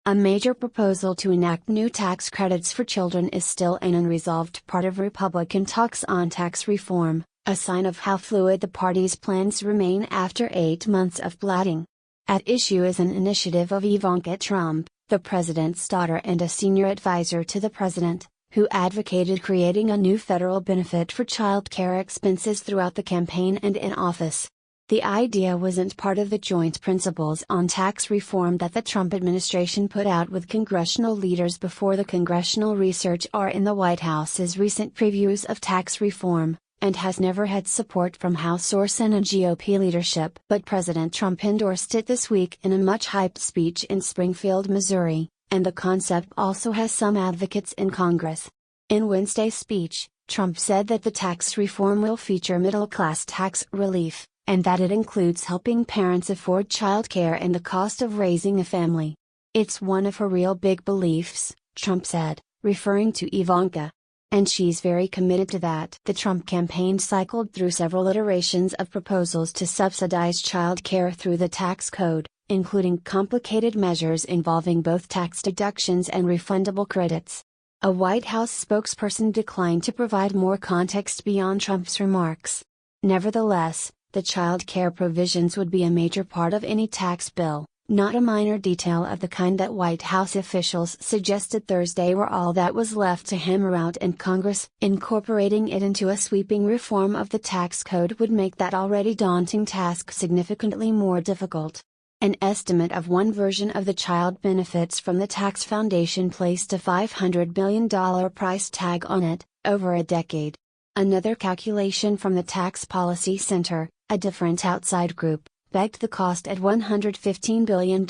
A major proposal to enact new tax credits for children is still an unresolved part of Republican talks on tax reform, a sign of how fluid the party's plans remain after 8 months of plotting. At issue is an initiative of Ivanka Trump, the president's daughter and a senior advisor to the president, who advocated creating a new federal benefit for child care expenses throughout the campaign and in office. The idea wasn't part of the joint principles on tax reform that the Trump administration put out with congressional leaders before the congressional research or in the White House's recent previews of tax reform, and has never had support from House or Senate GOP leadership. But President Trump endorsed it this week in a much-hyped speech in Springfield, Missouri, and the concept also has some advocates in Congress. In Wednesday's speech, Trump said that the tax reform will feature middle-class tax relief, and that it includes helping parents afford childcare and the cost of raising a family. "It's one of her real big beliefs," Trump said, referring to Ivanka. "And she's very committed to that." The Trump campaign cycled through several iterations of proposals to subsidize child care through the tax code, including complicated measures involving both tax deductions and refundable credits. A White House spokesperson declined to provide more context beyond Trump's remarks. Nevertheless, the child care provisions would be a major part of any tax bill, not a minor detail of the kind that White House officials suggested Thursday were all that was left to hammer out in Congress. Incorporating it into a sweeping reform of the tax code would make that already daunting task significantly more difficult. An estimate of one version of the child benefits from the tax foundation placed a $500 billion price tag on it, over a decade. Another calculation from the Tax Policy Center, a different outside group, pegged the cost at $115 billion.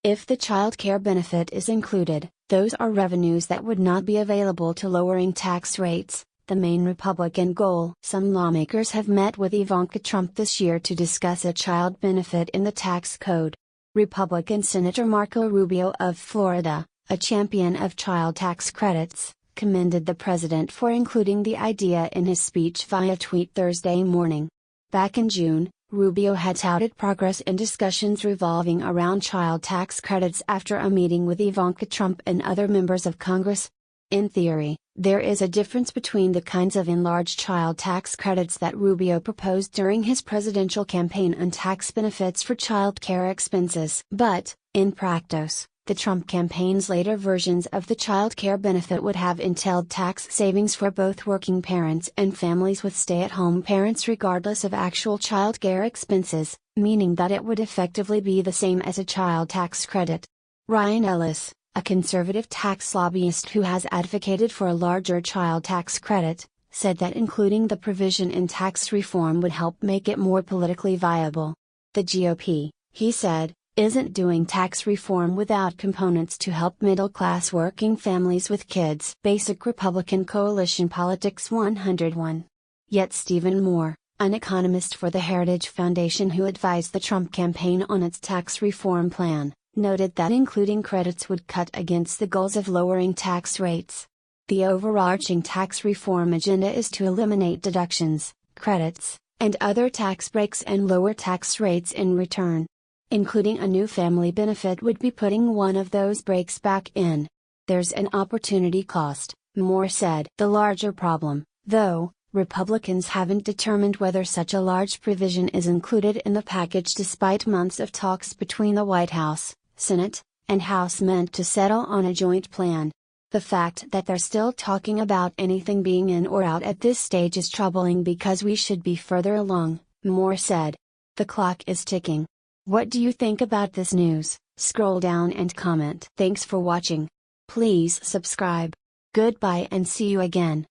If the child care benefit is included, those are revenues that would not be available to lowering tax rates, the main Republican goal. Some lawmakers have met with Ivanka Trump this year to discuss a child benefit in the tax code. Republican Senator Marco Rubio of Florida, a champion of child tax credits, commended the president for including the idea in his speech via tweet Thursday morning. Back in June, Rubio had touted progress in discussions revolving around child tax credits after a meeting with Ivanka Trump and other members of Congress. In theory, there is a difference between the kinds of enlarged child tax credits that Rubio proposed during his presidential campaign and tax benefits for child care expenses. But, in practice, the Trump campaign's later versions of the child care benefit would have entailed tax savings for both working parents and families with stay-at-home parents regardless of actual child care expenses, meaning that it would effectively be the same as a child tax credit. Ryan Ellis, a conservative tax lobbyist who has advocated for a larger child tax credit, said that including the provision in tax reform would help make it more politically viable. The GOP, he said, isn't doing tax reform without components to help middle-class working families with kids. Basic Republican Coalition Politics 101. Yet Stephen Moore, an economist for the Heritage Foundation who advised the Trump campaign on its tax reform plan, noted that including credits would cut against the goals of lowering tax rates. The overarching tax reform agenda is to eliminate deductions, credits, and other tax breaks and lower tax rates in return. Including a new family benefit would be putting one of those breaks back in. There's an opportunity cost, Moore said. The larger problem, though, Republicans haven't determined whether such a large provision is included in the package despite months of talks between the White House, Senate, and House meant to settle on a joint plan. The fact that they're still talking about anything being in or out at this stage is troubling because we should be further along, Moore said. The clock is ticking. What do you think about this news? Scroll down and comment. Thanks for watching. Please subscribe. Goodbye and see you again.